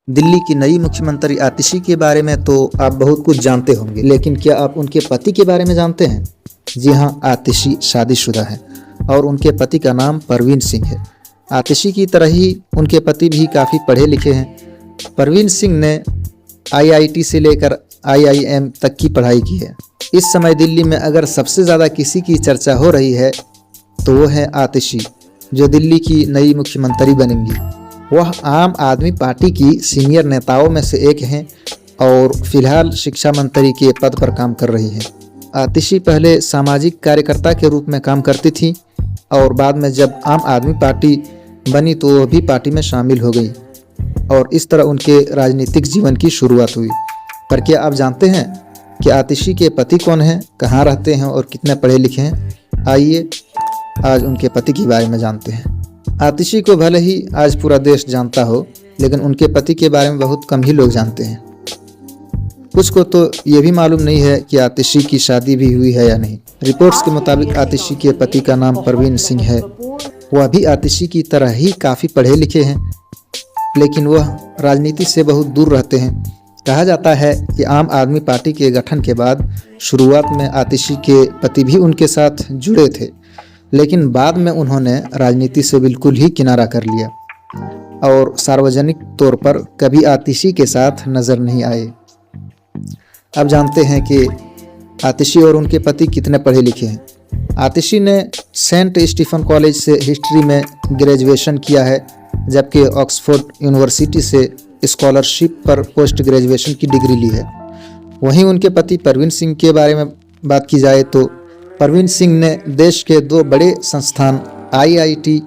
दिल्ली की नई मुख्यमंत्री आतिशी के बारे में तो आप बहुत कुछ जानते होंगे, लेकिन क्या आप उनके पति के बारे में जानते हैं? जी हाँ, आतिशी शादीशुदा है और उनके पति का नाम परवीन सिंह है। आतिशी की तरह ही उनके पति भी काफ़ी पढ़े लिखे हैं। परवीन सिंह ने आईआईटी से लेकर आईआईएम तक की पढ़ाई की है। इस समय दिल्ली में अगर सबसे ज़्यादा किसी की चर्चा हो रही है तो वो है आतिशी, जो दिल्ली की नई मुख्यमंत्री बनेंगी। वह आम आदमी पार्टी की सीनियर नेताओं में से एक हैं और फिलहाल शिक्षा मंत्री के पद पर काम कर रही हैं। आतिशी पहले सामाजिक कार्यकर्ता के रूप में काम करती थी और बाद में जब आम आदमी पार्टी बनी तो वह भी पार्टी में शामिल हो गई और इस तरह उनके राजनीतिक जीवन की शुरुआत हुई। पर क्या आप जानते हैं कि आतिशी के पति कौन हैं, कहाँ रहते हैं और कितने पढ़े लिखे हैं? आइए आज उनके पति के बारे में जानते हैं। आतिशी को भले ही आज पूरा देश जानता हो, लेकिन उनके पति के बारे में बहुत कम ही लोग जानते हैं। कुछ को तो ये भी मालूम नहीं है कि आतिशी की शादी भी हुई है या नहीं। रिपोर्ट्स के मुताबिक आतिशी के पति का नाम परवीन सिंह है। वह भी आतिशी की तरह ही काफ़ी पढ़े लिखे हैं, लेकिन वह राजनीति से बहुत दूर रहते हैं। कहा जाता है कि आम आदमी पार्टी के गठन के बाद शुरुआत में आतिशी के पति भी उनके साथ जुड़े थे, लेकिन बाद में उन्होंने राजनीति से बिल्कुल ही किनारा कर लिया और सार्वजनिक तौर पर कभी आतिशी के साथ नज़र नहीं आए। अब जानते हैं कि आतिशी और उनके पति कितने पढ़े लिखे हैं। आतिशी ने सेंट स्टीफन कॉलेज से हिस्ट्री में ग्रेजुएशन किया है, जबकि ऑक्सफोर्ड यूनिवर्सिटी से स्कॉलरशिप पर पोस्ट ग्रेजुएशन की डिग्री ली है। वहीं उनके पति परवीन सिंह के बारे में बात की जाए तो परवीन सिंह ने देश के 2 बड़े संस्थान आईआईटी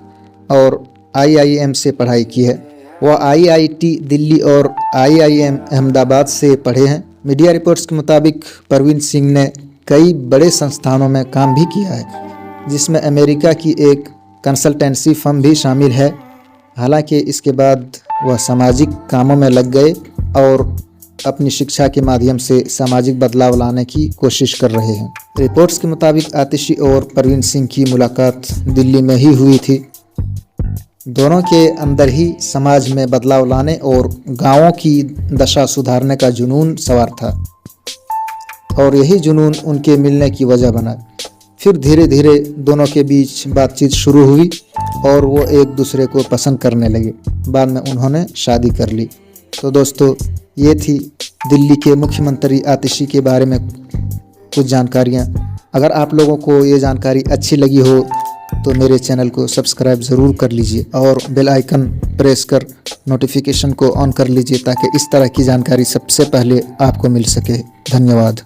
और आईआईएम से पढ़ाई की है। वह आईआईटी दिल्ली और आईआईएम अहमदाबाद से पढ़े हैं। मीडिया रिपोर्ट्स के मुताबिक परवीन सिंह ने कई बड़े संस्थानों में काम भी किया है, जिसमें अमेरिका की एक कंसल्टेंसी फर्म भी शामिल है। हालांकि इसके बाद वह सामाजिक कामों में लग गए और अपनी शिक्षा के माध्यम से सामाजिक बदलाव लाने की कोशिश कर रहे हैं। रिपोर्ट्स के मुताबिक आतिशी और परवीन सिंह की मुलाकात दिल्ली में ही हुई थी। दोनों के अंदर ही समाज में बदलाव लाने और गांवों की दशा सुधारने का जुनून सवार था और यही जुनून उनके मिलने की वजह बना। फिर धीरे धीरे दोनों के बीच बातचीत शुरू हुई और वो एक दूसरे को पसंद करने लगे। बाद में उन्होंने शादी कर ली। तो दोस्तों, ये थी दिल्ली के मुख्यमंत्री आतिशी के बारे में कुछ जानकारियाँ। अगर आप लोगों को ये जानकारी अच्छी लगी हो तो मेरे चैनल को सब्सक्राइब ज़रूर कर लीजिए और बेल आइकन प्रेस कर नोटिफिकेशन को ऑन कर लीजिए ताकि इस तरह की जानकारी सबसे पहले आपको मिल सके। धन्यवाद।